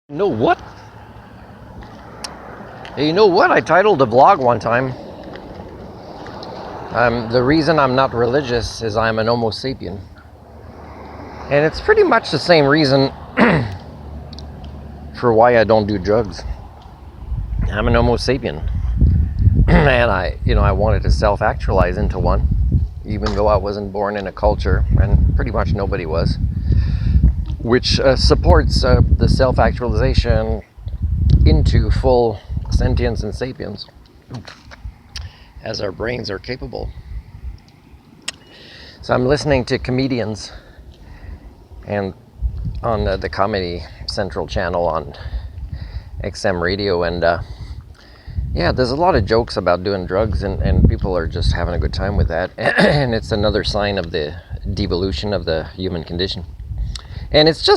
You know what? You know what? I titled a vlog one time. The reason I'm not religious is I'm an Homo sapien. And it's pretty much the same reason for why I don't do drugs. I'm an Homo sapien. And I wanted to self-actualize into one, even though I wasn't born in a culture, and pretty much nobody was, which supports the self-actualization into full sentience and sapience as our brains are capable. So I'm listening to comedians and on the Comedy Central channel on XM radio, and there's a lot of jokes about doing drugs, and people are just having a good time with that. And it's another sign of the devolution of the human condition. And it's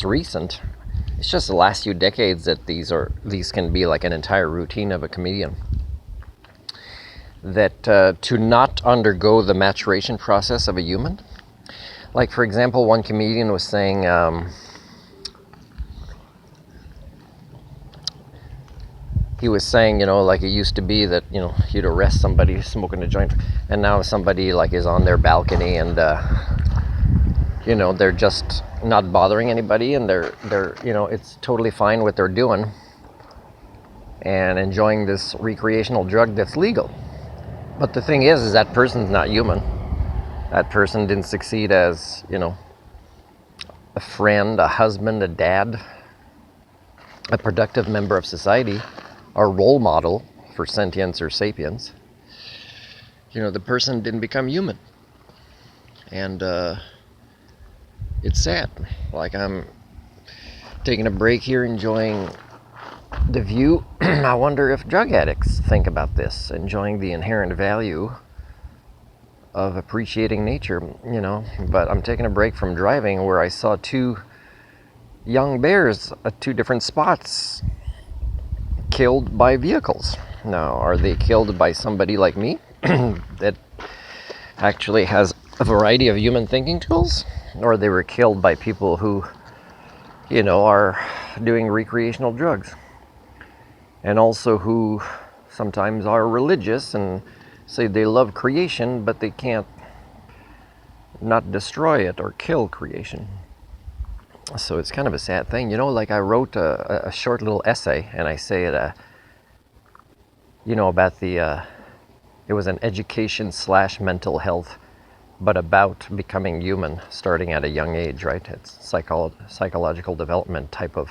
recent. It's just the last few decades that these can be like an entire routine of a comedian. That to not undergo the maturation process of a human. Like, for example, one comedian was saying, like, it used to be that, you'd arrest somebody smoking a joint, and now somebody like is on their balcony and they're just not bothering anybody, and they're it's totally fine what they're doing and enjoying this recreational drug that's legal. But the thing is that person's not human. That person didn't succeed as, a friend, a husband, a dad, a productive member of society, a role model for sentience or sapience. The person didn't become human. And it's sad. Like, I'm taking a break here, enjoying the view. I wonder if drug addicts think about this, enjoying the inherent value of appreciating nature, But I'm taking a break from driving, where I saw two young bears at two different spots killed by vehicles. Now, are they killed by somebody like me that actually has a variety of human thinking tools? Or they were killed by people who, are doing recreational drugs? And also who sometimes are religious and say they love creation, but they can't not destroy it or kill creation. So it's kind of a sad thing. Like, I wrote a short little essay, and I say it, about it was an education / mental health, but about becoming human starting at a young age, right? It's psychological development type of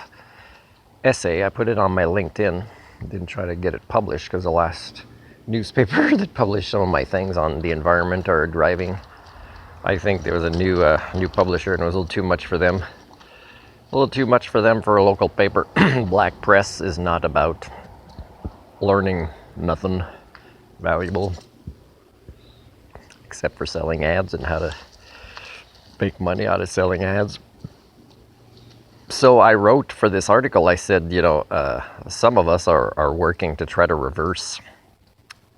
essay. I put it on my LinkedIn. Didn't try to get it published, because the last newspaper that published some of my things on the environment or driving, I think there was a new publisher, and it was a little too much for them. A little too much for them for a local paper. Black press is not about learning nothing valuable except for selling ads and how to make money out of selling ads. So I wrote for this article, I said, some of us are working to try to reverse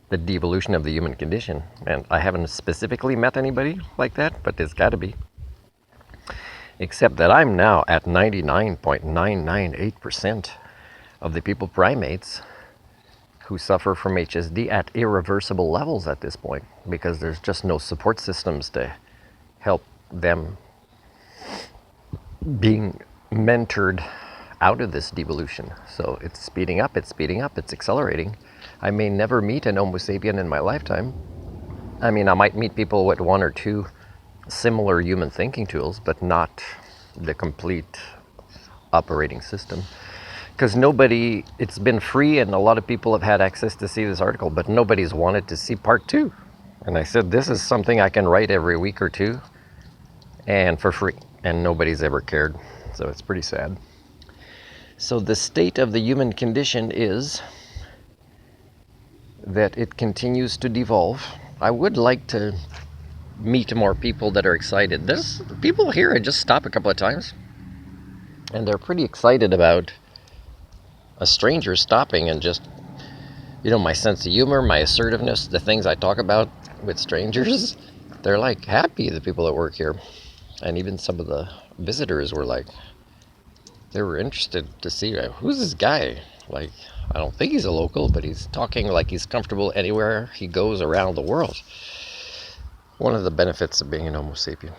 the devolution of the human condition. And I haven't specifically met anybody like that, but there's got to be. Except that I'm now at 99.998% of the people primates who suffer from HSD at irreversible levels at this point, because there's just no support systems to help them being mentored out of this devolution. So it's speeding up, it's accelerating. I may never meet an Homo sapien in my lifetime. I might meet people with one or two similar human thinking tools, but not the complete operating system. Because it's been free, and a lot of people have had access to see this article, but nobody's wanted to see part 2. And I said, this is something I can write every week or two, and for free, and nobody's ever cared. So it's pretty sad. So the state of the human condition is that it continues to devolve. I would like to meet more people that are excited. There's people here, I just stopped a couple of times, and they're pretty excited about a stranger stopping, and just, my sense of humor, my assertiveness, the things I talk about with strangers. They're like happy, the people that work here. And even some of the visitors were like, they were interested to see who's this guy. Like, I don't think he's a local, but he's talking like he's comfortable anywhere he goes around the world. One of the benefits of being an Homo sapien.